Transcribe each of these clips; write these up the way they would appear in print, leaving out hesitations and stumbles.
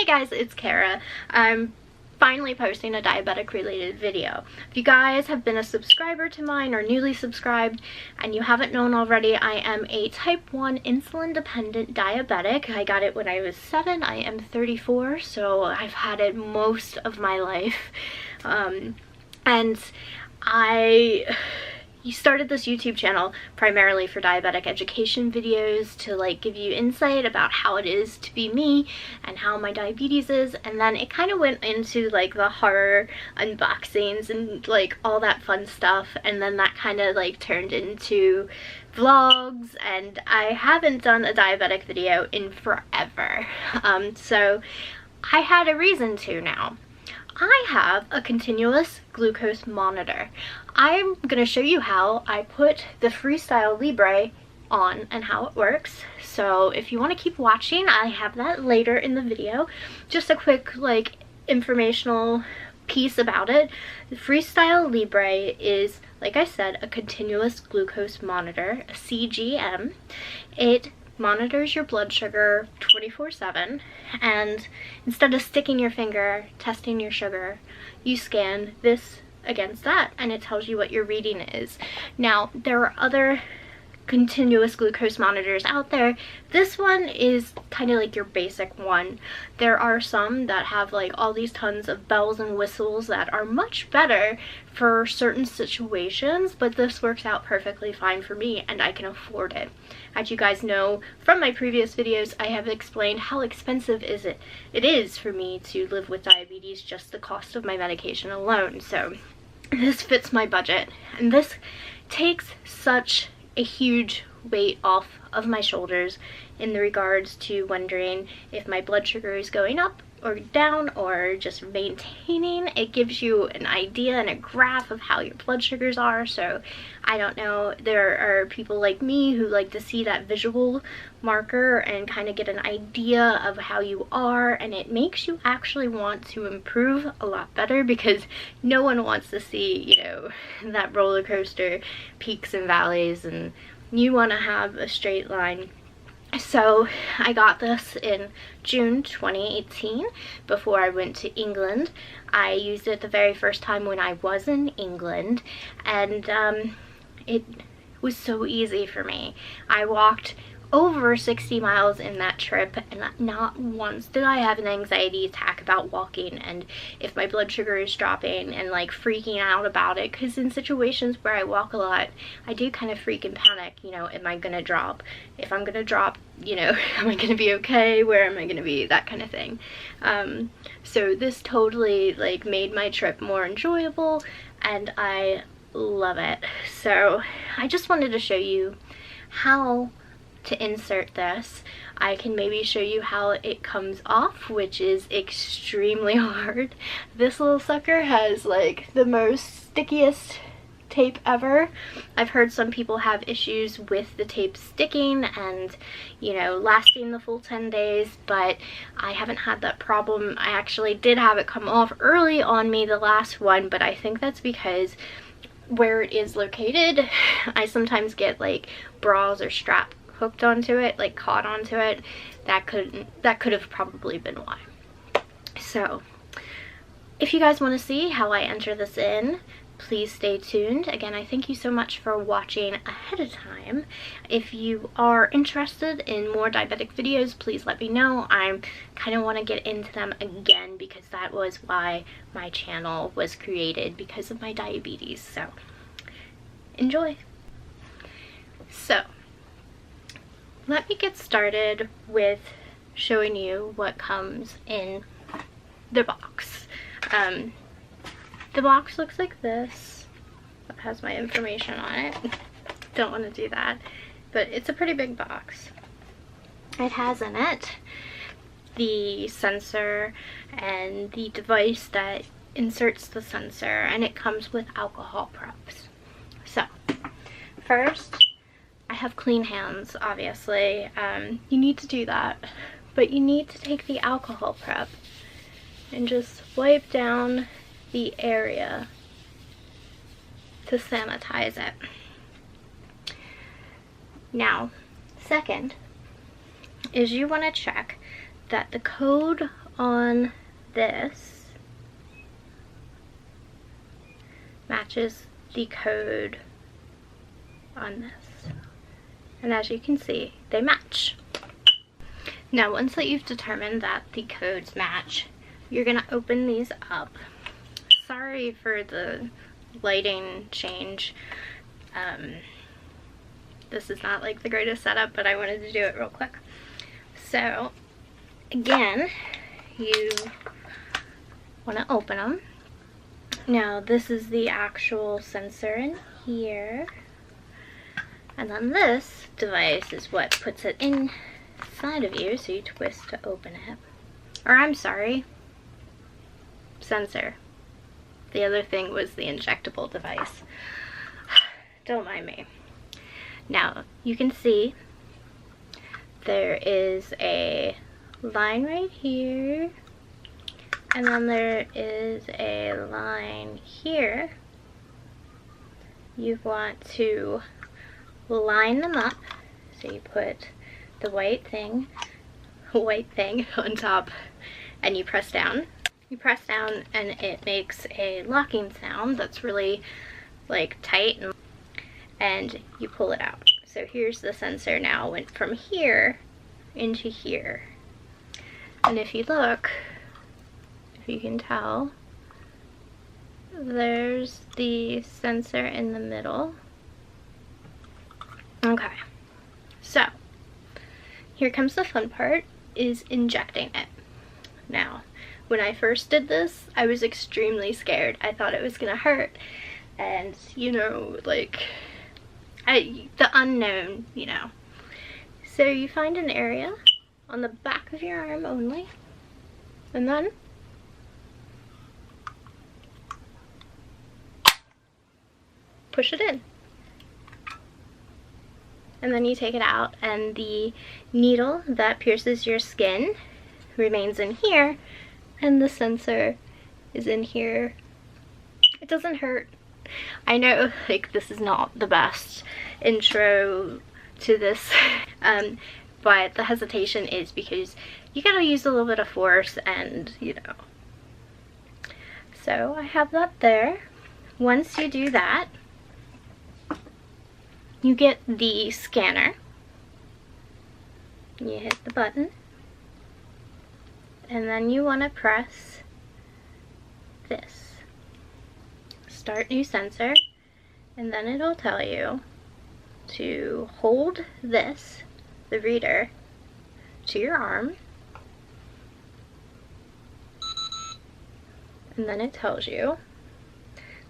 guys, it's Kara. I'm finally posting a diabetic related video. If you guys have been a subscriber to mine or newly subscribed and you haven't known already, I am a type 1 insulin dependent diabetic. I got it when I was 7. I am 34, so I've had it most of my life. And I started this YouTube channel primarily for diabetic education videos to like give you insight about how it is to be me and how my diabetes is, and then it kind of went into like the horror unboxings and like all that fun stuff, and then that kind of like turned into vlogs, and I haven't done a diabetic video in forever. So I had a reason to now. I have a continuous glucose monitor. I'm going to show you how I put the FreeStyle Libre on and how it works. So if you want to keep watching, I have that later in the video. Just a quick like informational piece about it. The FreeStyle Libre is, like I said, a continuous glucose monitor, a CGM. It monitors your blood sugar 24/7, and instead of sticking your finger testing your sugar, you scan this against that and it tells you what your reading is. Now there are other continuous glucose monitors out there. This one is kind of like your basic one. There are some that have like all these tons of bells and whistles that are much better for certain situations, but this works out perfectly fine for me and I can afford it. As you guys know from my previous videos, I have explained how expensive it is for me to live with diabetes, just the cost of my medication alone. So this fits my budget, and this takes such a huge weight off of my shoulders in the regards to wondering if my blood sugar is going up or down or just maintaining. It gives you an idea and a graph of how your blood sugars are. So I don't know, there are people like me who like to see that visual marker and kind of get an idea of how you are, and it makes you actually want to improve a lot better, because no one wants to see, you know, that roller coaster peaks and valleys, and you want to have a straight line. So I got this in June 2018 before I went to England. I used it the very first time when I was in England, and it was so easy for me. I walked over 60 miles in that trip, and not once did I have an anxiety attack about walking and if my blood sugar is dropping and like freaking out about it, because in situations where I walk a lot, I do kind of freak and panic, you know, am I gonna drop? If I'm gonna drop, you know, am I gonna be okay? Where am I gonna be? That kind of thing. So this totally like made my trip more enjoyable, and I love it. So I just wanted to show you how to insert this. I can maybe show you how it comes off, which is extremely hard. This little sucker has like the most stickiest tape ever. I've heard some people have issues with the tape sticking and, you know, lasting the full 10 days, but I haven't had that problem. I actually did have it come off early on me, the last one, but I think that's because where it is located, I sometimes get like bras or strap hooked onto it, like caught onto it. That could have probably been why. So if you guys want to see how I enter this in, please stay tuned. Again, I thank you so much for watching ahead of time. If you are interested in more diabetic videos, please let me know. I kind of want to get into them again, because that was why my channel was created, because of my diabetes. So enjoy. So let me get started with showing you what comes in the box. The box looks like this. It has my information on it. Don't want to do that, but it's a pretty big box. It has in it the sensor and the device that inserts the sensor, and it comes with alcohol props. So first, I have clean hands, obviously. You need to do that, but you need to take the alcohol prep and just wipe down the area to sanitize it. Now, second is you want to check that the code on this matches the code on this. And as you can see, they match. Now, once that you've determined that the codes match, you're gonna open these up. Sorry for the lighting change. This is not like the greatest setup, but I wanted to do it real quick. So, again, you wanna open them. Now, this is the actual sensor in here. And then this device is what puts it inside of you, so you twist to open it. Or I'm sorry, sensor. The other thing was the injectable device. Don't mind me. Now, you can see there is a line right here, and then there is a line here. You want to line them up, so you put the white thing on top, and you press down. You press down and it makes a locking sound that's really like tight, and you pull it out. So here's the sensor now, went from here into here. And if you look, if you can tell, there's the sensor in the middle. Okay, so here comes the fun part, is injecting it. Now, when I first did this, I was extremely scared. I thought it was gonna hurt, and you know, like, the unknown, you know. So you find an area on the back of your arm only, and then push it in. And then you take it out, and the needle that pierces your skin remains in here, and the sensor is in here. It doesn't hurt. I know, like, this is not the best intro to this, but the hesitation is because you gotta use a little bit of force, and you know. So I have that there. Once you do that, you get the scanner. You hit the button, and then you want to press this, start new sensor, and then it'll tell you to hold this, the reader, to your arm, and then it tells you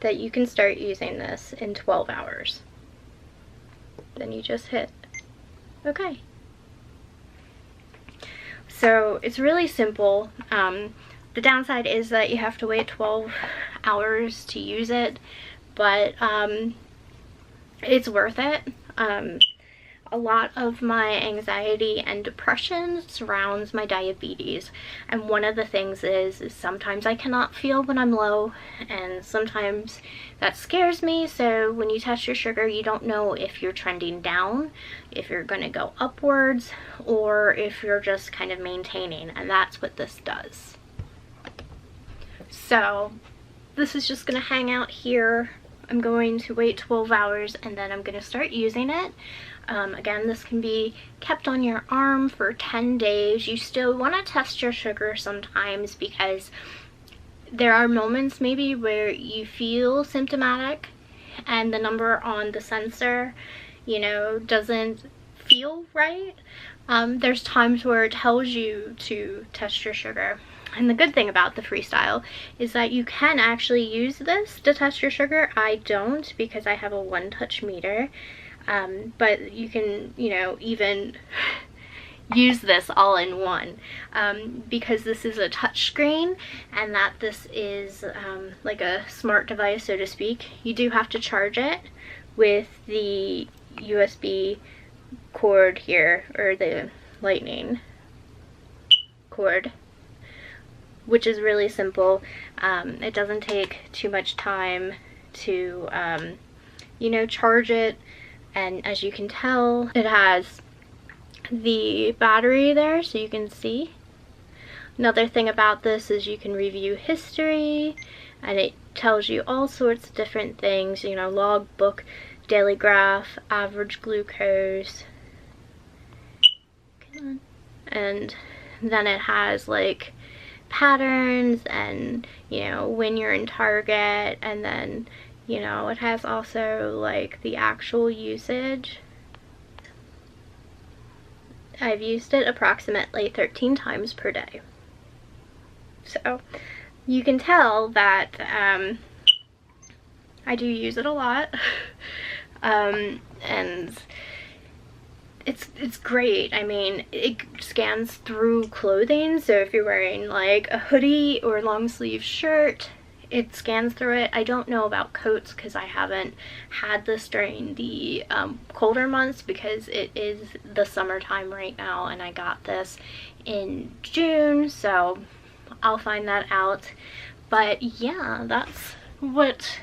that you can start using this in 12 hours. Then you just hit okay. So it's really simple. The downside is that you have to wait 12 hours to use it, but it's worth it. A lot of my anxiety and depression surrounds my diabetes, and one of the things is sometimes I cannot feel when I'm low, and sometimes that scares me. So when you test your sugar, you don't know if you're trending down, if you're going to go upwards, or if you're just kind of maintaining, and that's what this does. So this is just going to hang out here. I'm going to wait 12 hours and then I'm going to start using it. Again, this can be kept on your arm for 10 days. You still want to test your sugar sometimes, because there are moments maybe where you feel symptomatic and the number on the sensor, you know, doesn't feel right. There's times where it tells you to test your sugar. And the good thing about the FreeStyle is that you can actually use this to test your sugar. I don't, because I have a one-touch meter. But you can, you know, even use this all in one, because this is a touch screen, and that this is like a smart device, so to speak. You do have to charge it with the USB cord here, or the lightning cord, which is really simple. It doesn't take too much time to you know, charge it. And as you can tell, it has the battery there, so you can see. Another thing about this is you can review history, and it tells you all sorts of different things, you know, log, book, daily graph, average glucose, and then it has like patterns and, you know, when you're in Target, and then, you know, it has also like the actual usage. I've used it approximately 13 times per day. So you can tell that I do use it a lot. And it's great. I mean, it scans through clothing, so if you're wearing like a hoodie or long sleeve shirt, it scans through it. I don't know about coats because I haven't had this during the colder months, because it is the summertime right now, and I got this in June, so I'll find that out. But yeah, that's what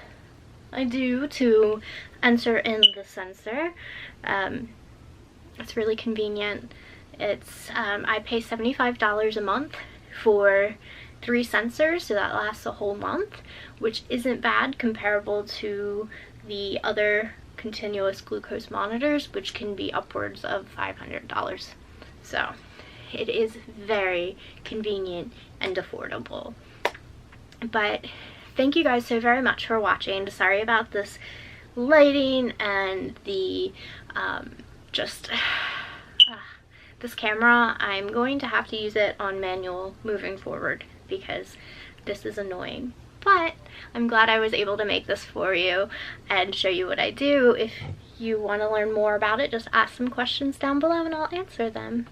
I do to enter in the sensor. It's really convenient. It's I pay $75 a month for 3 sensors, so that lasts a whole month, which isn't bad comparable to the other continuous glucose monitors, which can be upwards of $500. So it is very convenient and affordable. But thank you guys so very much for watching. Sorry about this lighting and the this camera. I'm going to have to use it on manual moving forward because this is annoying. But I'm glad I was able to make this for you and show you what I do. If you want to learn more about it, just ask some questions down below and I'll answer them.